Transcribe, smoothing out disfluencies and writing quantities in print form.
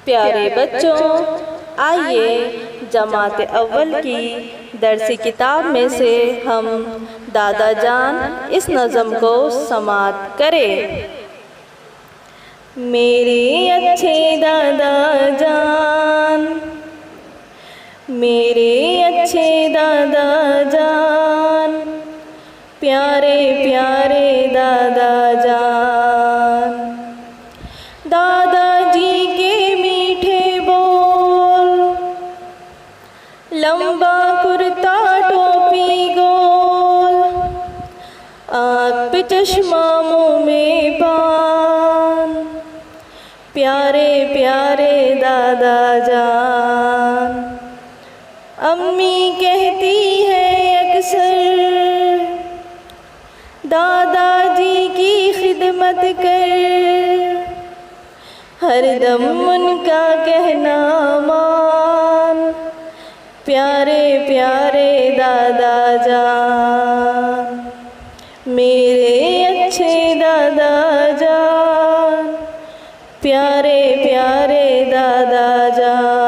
प्यारे बच्चों, आइए जमात अव्वल की दरसी किताब में से हम दादा जान इस नज़म को समाअत करें। मेरे अच्छे दादा जान, मेरे अच्छे दादा जान, प्यारे प्यारे दादा जान। दादाजी के मीठे बोल, लंबा कुर्ता टोपी गोल, आँख पे चश्मा मुँह में पान, प्यारे प्यारे दादा जान। अम्मी कहती है अक्सर, दादाजी की खिदमत कर, हरदम उनका कहना मान, प्यारे प्यारे दादा जान। मेरे अच्छे दादा जान, प्यारे प्यारे दादा जान।